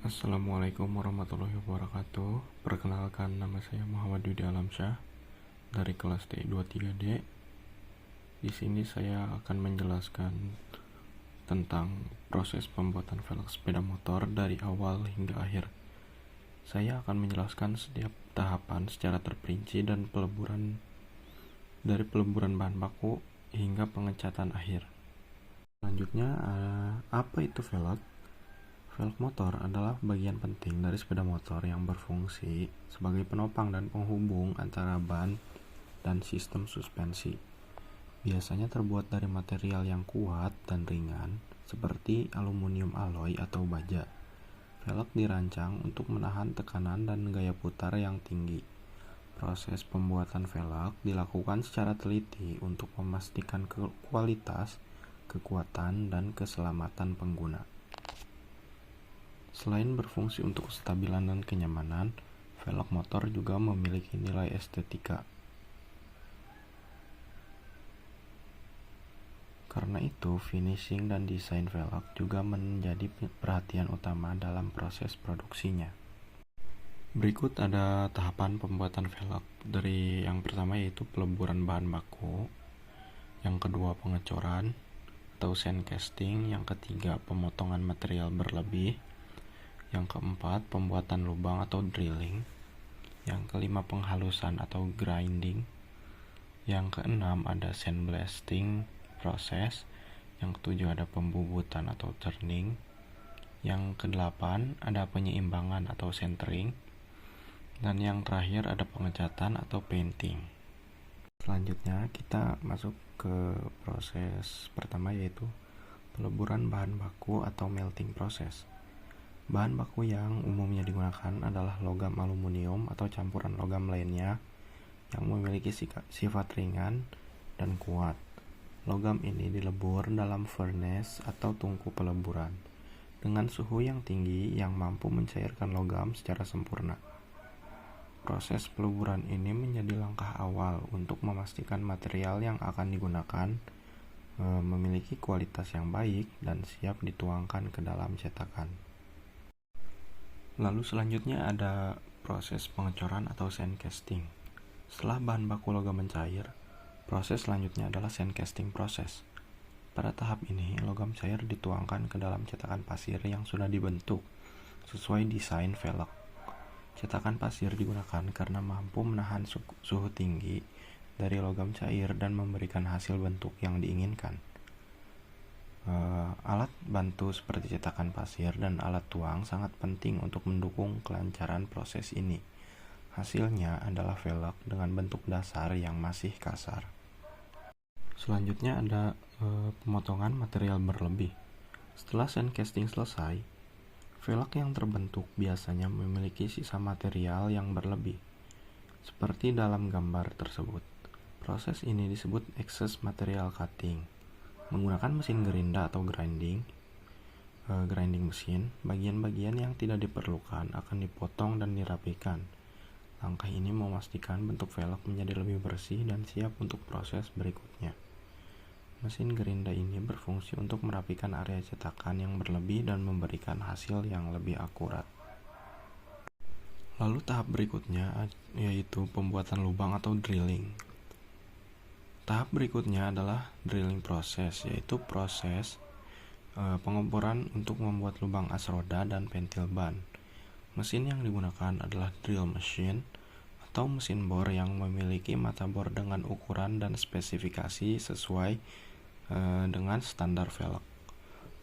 Assalamualaikum warahmatullahi wabarakatuh. Perkenalkan, nama saya Muhammad Yudi Alamsyah dari kelas D23D. Di sini saya akan menjelaskan tentang proses pembuatan velg sepeda motor dari awal hingga akhir. Saya akan menjelaskan setiap tahapan secara terperinci dan dari peleburan bahan baku hingga pengecatan akhir. Selanjutnya, apa itu velg? Velg motor adalah bagian penting dari sepeda motor yang berfungsi sebagai penopang dan penghubung antara ban dan sistem suspensi. Biasanya terbuat dari material yang kuat dan ringan, seperti aluminium alloy atau baja. Velg dirancang untuk menahan tekanan dan gaya putar yang tinggi. Proses pembuatan velg dilakukan secara teliti untuk memastikan kualitas, kekuatan, dan keselamatan pengguna. Selain berfungsi untuk kestabilan dan kenyamanan, velg motor juga memiliki nilai estetika. Karena itu, finishing dan desain velg juga menjadi perhatian utama dalam proses produksinya. Berikut ada tahapan pembuatan velg. Dari yang pertama yaitu peleburan bahan baku, yang kedua pengecoran atau sand casting, yang ketiga pemotongan material berlebih, yang keempat pembuatan lubang atau drilling, yang kelima penghalusan atau grinding, yang keenam ada sandblasting proses, yang ketujuh ada pembubutan atau turning, yang kedelapan ada penyeimbangan atau centering, dan yang terakhir ada pengecatan atau painting. Selanjutnya kita masuk ke proses pertama, yaitu peleburan bahan baku atau melting process. Bahan baku yang umumnya digunakan adalah logam aluminium atau campuran logam lainnya yang memiliki sifat ringan dan kuat. Logam ini dilebur dalam furnace atau tungku peleburan dengan suhu yang tinggi yang mampu mencairkan logam secara sempurna. Proses peleburan ini menjadi langkah awal untuk memastikan material yang akan digunakan memiliki kualitas yang baik dan siap dituangkan ke dalam cetakan. Lalu selanjutnya ada proses pengecoran atau sand casting. Setelah bahan baku logam mencair, proses selanjutnya adalah sand casting proses. Pada tahap ini, logam cair dituangkan ke dalam cetakan pasir yang sudah dibentuk sesuai desain velg. Cetakan pasir digunakan karena mampu menahan suhu tinggi dari logam cair dan memberikan hasil bentuk yang diinginkan. Alat bantu seperti cetakan pasir dan alat tuang sangat penting untuk mendukung kelancaran proses ini. Hasilnya adalah velg dengan bentuk dasar yang masih kasar. Selanjutnya ada pemotongan material berlebih. Setelah sand casting selesai, velg yang terbentuk biasanya memiliki sisa material yang berlebih, seperti dalam gambar tersebut. Proses ini disebut excess material cutting. Menggunakan mesin gerinda atau grinding mesin, bagian-bagian yang tidak diperlukan akan dipotong dan dirapikan. Langkah ini memastikan bentuk velg menjadi lebih bersih dan siap untuk proses berikutnya. Mesin gerinda ini berfungsi untuk merapikan area cetakan yang berlebih dan memberikan hasil yang lebih akurat. Lalu tahap berikutnya yaitu pembuatan lubang atau drilling. Tahap berikutnya adalah drilling proses, yaitu proses pengeboran untuk membuat lubang as roda dan pentil ban. Mesin yang digunakan adalah drill machine atau mesin bor yang memiliki mata bor dengan ukuran dan spesifikasi sesuai dengan standar velg.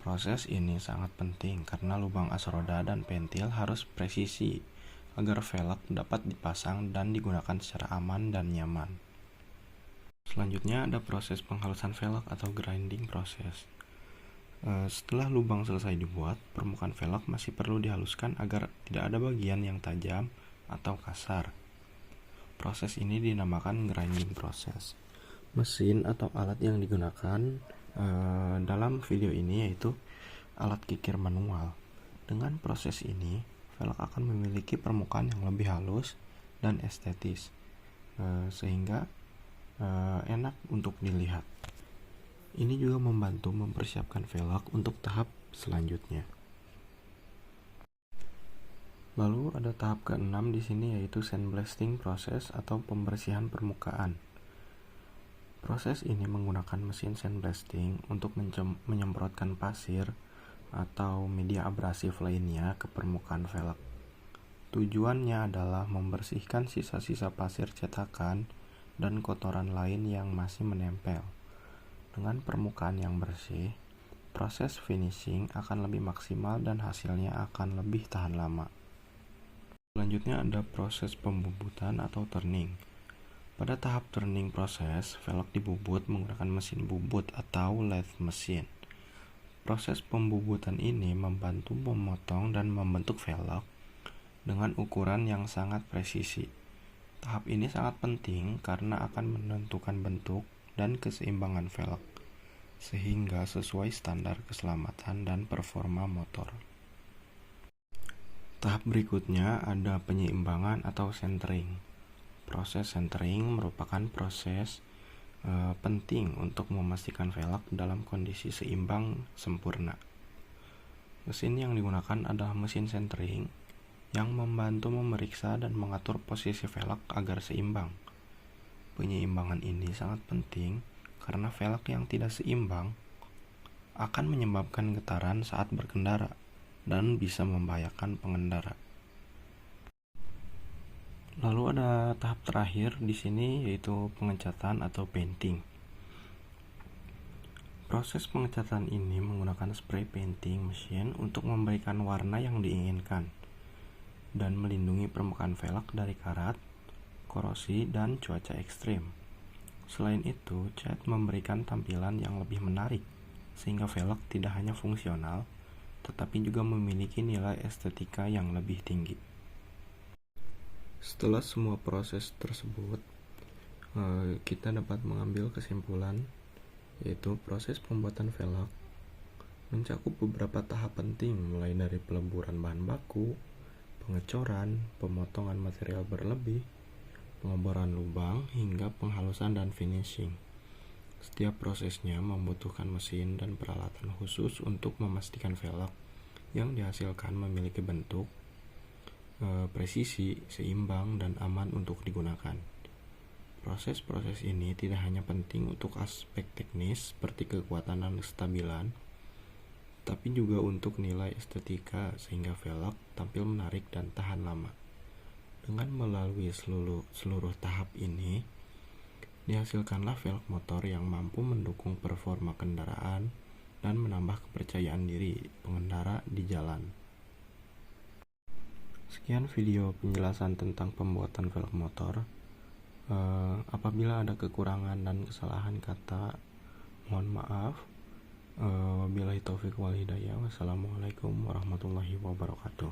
Proses ini sangat penting karena lubang as roda dan pentil harus presisi agar velg dapat dipasang dan digunakan secara aman dan nyaman. Selanjutnya ada proses penghalusan velg atau grinding proses. Setelah lubang selesai dibuat, permukaan velg masih perlu dihaluskan agar tidak ada bagian yang tajam atau kasar. Proses ini dinamakan grinding proses. Mesin atau alat yang digunakan dalam video ini yaitu alat kikir manual. Dengan proses ini, velg akan memiliki permukaan yang lebih halus dan estetis, sehingga enak untuk dilihat. Ini juga membantu mempersiapkan velg untuk tahap selanjutnya. Lalu ada tahap ke-6 di sini, yaitu sandblasting proses atau pembersihan permukaan. Proses ini menggunakan mesin sandblasting untuk menyemprotkan pasir atau media abrasif lainnya ke permukaan velg. Tujuannya adalah membersihkan sisa-sisa pasir cetakan dan kotoran lain yang masih menempel. Dengan permukaan yang bersih, proses finishing akan lebih maksimal dan hasilnya akan lebih tahan lama. Selanjutnya ada proses pembubutan atau turning. Pada tahap turning proses, velg dibubut menggunakan mesin bubut atau lathe mesin. Proses pembubutan ini membantu memotong dan membentuk velg dengan ukuran yang sangat presisi. Tahap ini sangat penting karena akan menentukan bentuk dan keseimbangan velg, sehingga sesuai standar keselamatan dan performa motor. Tahap berikutnya ada penyeimbangan atau centering. Proses centering merupakan proses penting untuk memastikan velg dalam kondisi seimbang sempurna. Mesin yang digunakan adalah mesin centering yang membantu memeriksa dan mengatur posisi velg agar seimbang. Penyeimbangan ini sangat penting karena velg yang tidak seimbang akan menyebabkan getaran saat berkendara dan bisa membahayakan pengendara. Lalu ada tahap terakhir di sini, yaitu pengecatan atau painting. Proses pengecatan ini menggunakan spray painting mesin untuk memberikan warna yang diinginkan dan melindungi permukaan velg dari karat, korosi, dan cuaca ekstrim. Selain itu, cat memberikan tampilan yang lebih menarik, sehingga velg tidak hanya fungsional, tetapi juga memiliki nilai estetika yang lebih tinggi. Setelah semua proses tersebut, kita dapat mengambil kesimpulan, yaitu proses pembuatan velg mencakup beberapa tahap penting, mulai dari peleburan bahan baku, pengecoran, pemotongan material berlebih, pengeboran lubang, hingga penghalusan dan finishing. Setiap prosesnya membutuhkan mesin dan peralatan khusus untuk memastikan velg yang dihasilkan memiliki bentuk, presisi, seimbang, dan aman untuk digunakan. Proses-proses ini tidak hanya penting untuk aspek teknis seperti kekuatan dan kestabilan, tapi juga untuk nilai estetika sehingga velg tampil menarik dan tahan lama. Dengan melalui seluruh tahap ini, dihasilkanlah velg motor yang mampu mendukung performa kendaraan dan menambah kepercayaan diri pengendara di jalan. Sekian video penjelasan tentang pembuatan velg motor. Apabila ada kekurangan dan kesalahan kata, mohon maaf. Wabillahi taufiq wal hidayah. Wassalamualaikum warahmatullahi wabarakatuh.